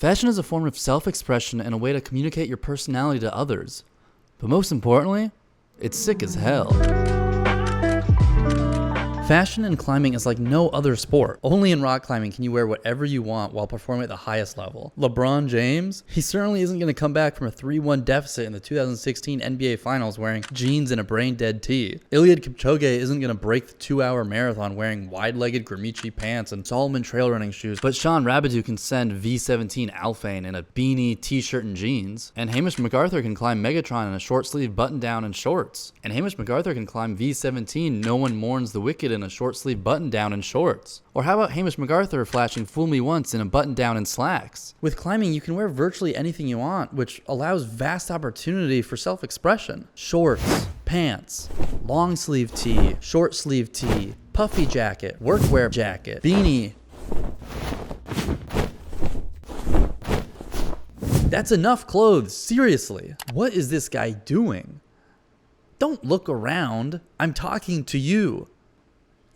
Fashion is a form of self-expression and a way to communicate your personality to others. But most importantly, it's sick as hell. Fashion in climbing is like no other sport. Only in rock climbing can you wear whatever you want while performing at the highest level. LeBron James, he certainly isn't going to come back from a 3-1 deficit in the 2016 NBA Finals wearing jeans and a brain-dead tee. Eliud Kipchoge isn't going to break the 2-hour marathon wearing wide-legged Gramici pants and Salomon trail running shoes, but Sean Rabideau can send V17 Alphane in a beanie, t-shirt, and jeans. And Hamish MacArthur can climb Megatron in a short-sleeve button-down and shorts. And Hamish MacArthur can climb V17 No One Mourns the Wicked in a short sleeve button down and shorts. Or how about Hamish MacArthur flashing Fool Me Once in a button down and slacks? With climbing, you can wear virtually anything you want, which allows vast opportunity for self-expression. Shorts, pants, long sleeve tee, short sleeve tee, puffy jacket, workwear jacket, beanie. That's enough clothes, seriously. What is this guy doing? Don't look around. I'm talking to you.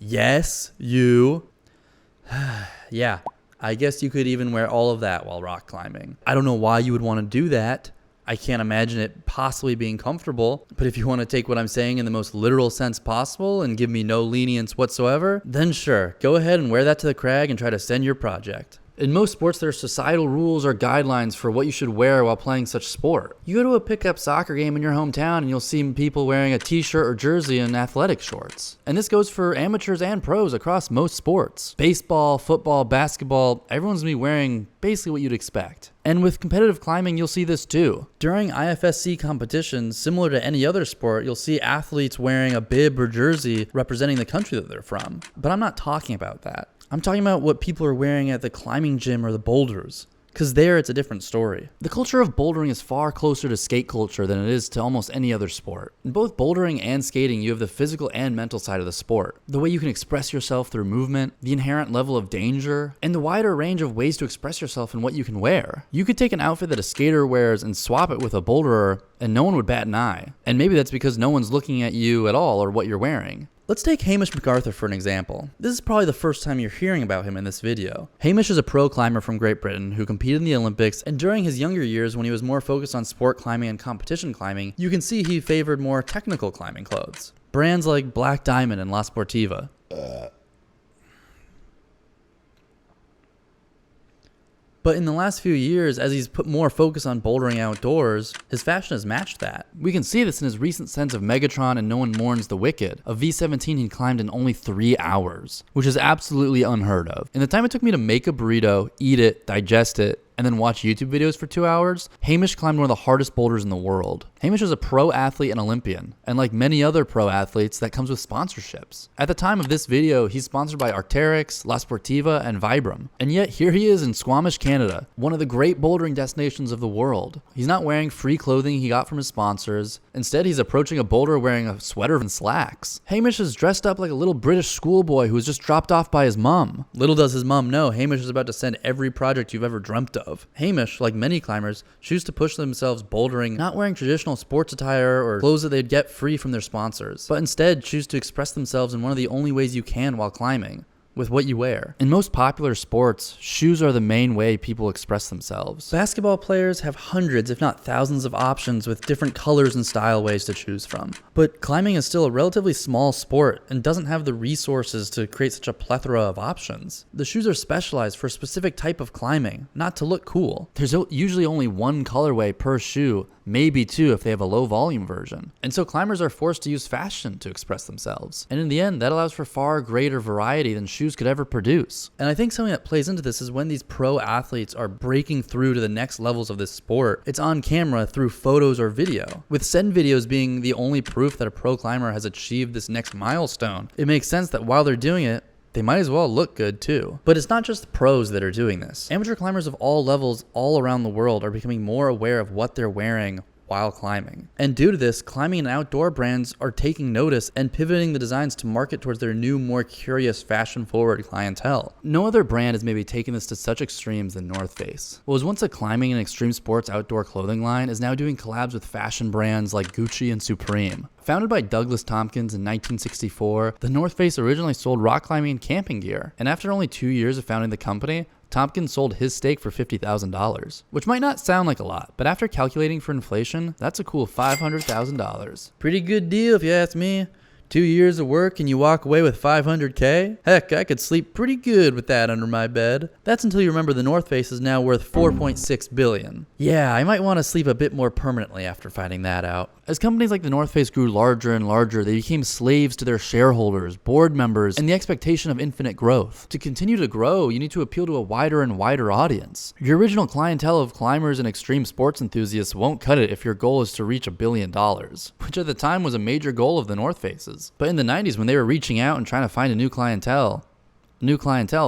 Yes, you. Yeah, I guess you could even wear all of that while rock climbing. I don't know why you would want to do that. I can't imagine it possibly being comfortable. But if you want to take what I'm saying in the most literal sense possible and give me no lenience whatsoever, then sure, go ahead and wear that to the crag and try to send your project. In most sports, there are societal rules or guidelines for what you should wear while playing such sport. You go to a pickup soccer game in your hometown and you'll see people wearing a t-shirt or jersey and athletic shorts. And this goes for amateurs and pros across most sports. Baseball, football, basketball, everyone's gonna be wearing basically what you'd expect. And with competitive climbing, you'll see this too. During IFSC competitions, similar to any other sport, you'll see athletes wearing a bib or jersey representing the country that they're from. But I'm not talking about that. I'm talking about what people are wearing at the climbing gym or the boulders. Because there, it's a different story. The culture of bouldering is far closer to skate culture than it is to almost any other sport. In both bouldering and skating, you have the physical and mental side of the sport. The way you can express yourself through movement, the inherent level of danger, and the wider range of ways to express yourself in what you can wear. You could take an outfit that a skater wears and swap it with a boulderer, and no one would bat an eye. And maybe that's because no one's looking at you at all or what you're wearing. Let's take Hamish MacArthur for an example. This is probably the first time you're hearing about him in this video. Hamish is a pro climber from Great Britain who competed in the Olympics, and during his younger years when he was more focused on sport climbing and competition climbing, you can see he favored more technical climbing clothes. Brands like Black Diamond and La Sportiva. But in the last few years, as he's put more focus on bouldering outdoors, his fashion has matched that. We can see this in his recent scents of Megatron and No One Mourns the Wicked, a V17 he climbed in only 3 hours, which is absolutely unheard of. In the time it took me to make a burrito, eat it, digest it, and then watch YouTube videos for 2 hours, Hamish climbed one of the hardest boulders in the world. Hamish is a pro athlete and Olympian, and like many other pro athletes, that comes with sponsorships. At the time of this video, he's sponsored by Arc'teryx, La Sportiva, and Vibram. And yet here he is in Squamish, Canada, one of the great bouldering destinations of the world. He's not wearing free clothing he got from his sponsors. Instead, he's approaching a boulder wearing a sweater and slacks. Hamish is dressed up like a little British schoolboy who was just dropped off by his mum. Little does his mum know, Hamish is about to send every project you've ever dreamt of. Hamish, like many climbers, choose to push themselves bouldering, not wearing traditional sports attire or clothes that they'd get free from their sponsors, but instead choose to express themselves in one of the only ways you can while climbing, with what you wear. In most popular sports, shoes are the main way people express themselves. Basketball players have hundreds, if not thousands, of options with different colors and style ways to choose from. But climbing is still a relatively small sport and doesn't have the resources to create such a plethora of options. The shoes are specialized for a specific type of climbing, not to look cool. There's usually only one colorway per shoe, maybe 2 if they have a low volume version. And so climbers are forced to use fashion to express themselves. And in the end, that allows for far greater variety than shoes could ever produce. And I think something that plays into this is when these pro athletes are breaking through to the next levels of this sport, it's on camera through photos or video. With said videos being the only proof that a pro climber has achieved this next milestone, it makes sense that while they're doing it, they might as well look good too. But it's not just the pros that are doing this. Amateur climbers of all levels all around the world are becoming more aware of what they're wearing while climbing. And due to this, climbing and outdoor brands are taking notice and pivoting the designs to market towards their new, more curious, fashion-forward clientele. No other brand has maybe taken this to such extremes than North Face. What was once a climbing and extreme sports outdoor clothing line is now doing collabs with fashion brands like Gucci and Supreme. Founded by Douglas Tompkins in 1964, the North Face originally sold rock climbing and camping gear. And after only 2 years of founding the company, Tompkins sold his stake for $50,000, which might not sound like a lot, but after calculating for inflation, that's a cool $500,000. Pretty good deal if you ask me. 2 years of work and you walk away with $500K? Heck, I could sleep pretty good with that under my bed. That's until you remember the North Face is now worth $4.6 billion. Yeah, I might want to sleep a bit more permanently after finding that out. As companies like the North Face grew larger and larger, they became slaves to their shareholders, board members, and the expectation of infinite growth. To continue to grow, you need to appeal to a wider and wider audience. Your original clientele of climbers and extreme sports enthusiasts won't cut it if your goal is to reach $1 billion, which at the time was a major goal of the North Faces. But in the 90s, when they were reaching out and trying to find a new clientele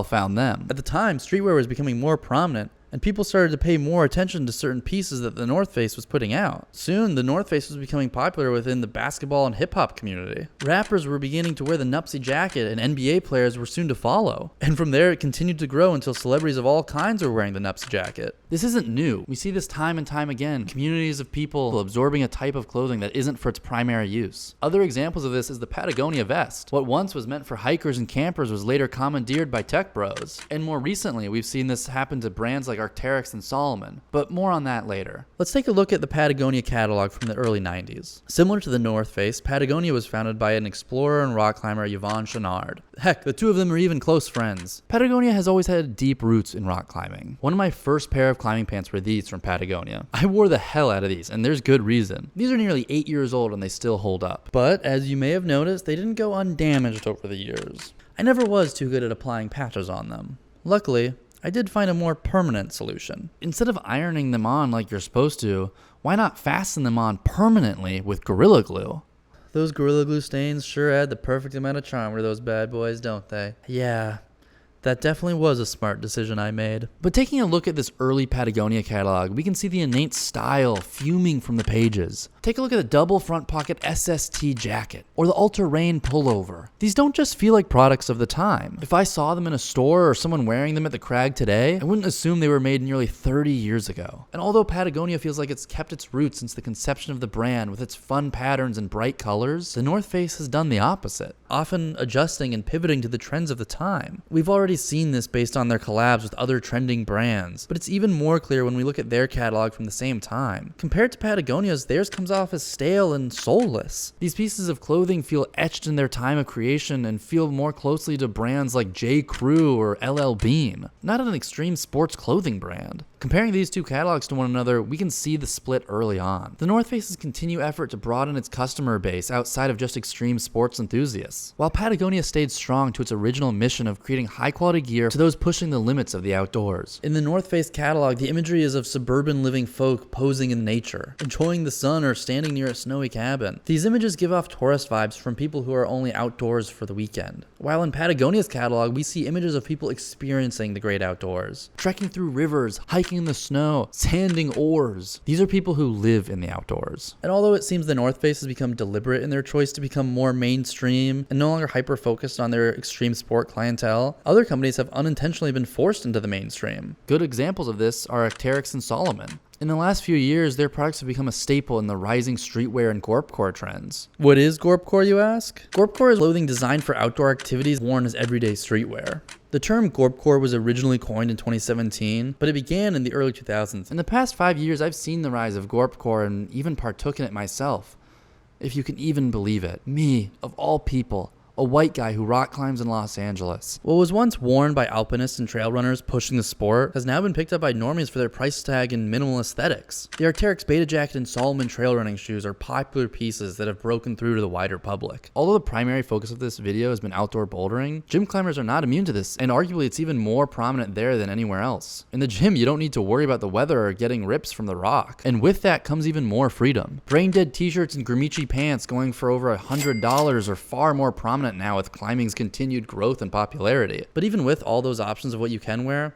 found them. At the time, streetwear was becoming more prominent, and people started to pay more attention to certain pieces that the North Face was putting out. Soon, the North Face was becoming popular within the basketball and hip-hop community. Rappers were beginning to wear the Nuptse jacket, and NBA players were soon to follow. And from there, it continued to grow until celebrities of all kinds were wearing the Nuptse jacket. This isn't new. We see this time and time again. Communities of people absorbing a type of clothing that isn't for its primary use. Other examples of this is the Patagonia vest. What once was meant for hikers and campers was later commandeered by tech bros. And more recently, we've seen this happen to brands like Arc'teryx and Salomon, but more on that later. Let's take a look at the Patagonia catalog from the early 90s. Similar to the North Face, Patagonia was founded by an explorer and rock climber, Yvon Chouinard. Heck, the two of them are even close friends. Patagonia has always had deep roots in rock climbing. One of my first pair of climbing pants were these from Patagonia. I wore the hell out of these, and there's good reason. These are nearly 8 years old and they still hold up. But as you may have noticed, they didn't go undamaged over the years. I never was too good at applying patches on them. Luckily, I did find a more permanent solution. Instead of ironing them on like you're supposed to, why not fasten them on permanently with Gorilla Glue? Those Gorilla Glue stains sure add the perfect amount of charm to those bad boys, don't they? Yeah, that definitely was a smart decision I made. But taking a look at this early Patagonia catalog, we can see the innate style fuming from the pages. Take a look at the double front pocket SST jacket or the Ultra Rain pullover. These don't just feel like products of the time. If I saw them in a store or someone wearing them at the Crag today, I wouldn't assume they were made nearly 30 years ago. And although Patagonia feels like it's kept its roots since the conception of the brand with its fun patterns and bright colors, the North Face has done the opposite, often adjusting and pivoting to the trends of the time. We've already seen this based on their collabs with other trending brands, but it's even more clear when we look at their catalog from the same time. Compared to Patagonia's, theirs comes off as stale and soulless. These pieces of clothing feel etched in their time of creation and feel more closely to brands like J. Crew or LL Bean, not an extreme sports clothing brand. Comparing these two catalogs to one another, we can see the split early on. The North Face's continued effort to broaden its customer base outside of just extreme sports enthusiasts, while Patagonia stayed strong to its original mission of creating high-quality gear to those pushing the limits of the outdoors. In the North Face catalog, the imagery is of suburban living folk posing in nature, enjoying the sun or standing near a snowy cabin. These images give off tourist vibes from people who are only outdoors for the weekend. While in Patagonia's catalog, we see images of people experiencing the great outdoors, trekking through rivers, hiking in the snow, sanding oars. These are people who live in the outdoors. And although it seems the North Face has become deliberate in their choice to become more mainstream and no longer hyper-focused on their extreme sport clientele, other companies have unintentionally been forced into the mainstream. Good examples of this are Arc'teryx and Salomon. In the last few years, their products have become a staple in the rising streetwear and gorpcore trends. What is gorpcore, you ask? Gorpcore is clothing designed for outdoor activities worn as everyday streetwear. The term gorpcore was originally coined in 2017, but it began in the early 2000s. In the past 5 years, I've seen the rise of gorpcore and even partook in it myself. If you can even believe it. Me, of all people. A white guy who rock climbs in Los Angeles. What was once worn by alpinists and trail runners pushing the sport has now been picked up by normies for their price tag and minimal aesthetics. The Arc'teryx Beta Jacket and Salomon trail running shoes are popular pieces that have broken through to the wider public. Although the primary focus of this video has been outdoor bouldering, gym climbers are not immune to this, and arguably it's even more prominent there than anywhere else. In the gym, you don't need to worry about the weather or getting rips from the rock, and with that comes even more freedom. Brain Dead t-shirts and Grimici pants going for over $100 are far more prominent now with climbing's continued growth and popularity. But even with all those options of what you can wear,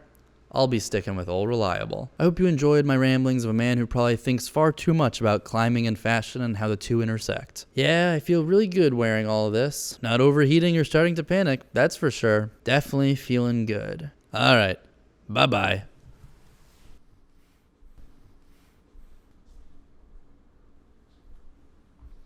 I'll be sticking with Old Reliable. I hope you enjoyed my ramblings of a man who probably thinks far too much about climbing and fashion and how the two intersect. Yeah, I feel really good wearing all of this. Not overheating or starting to panic, that's for sure. Definitely feeling good. Alright, bye-bye.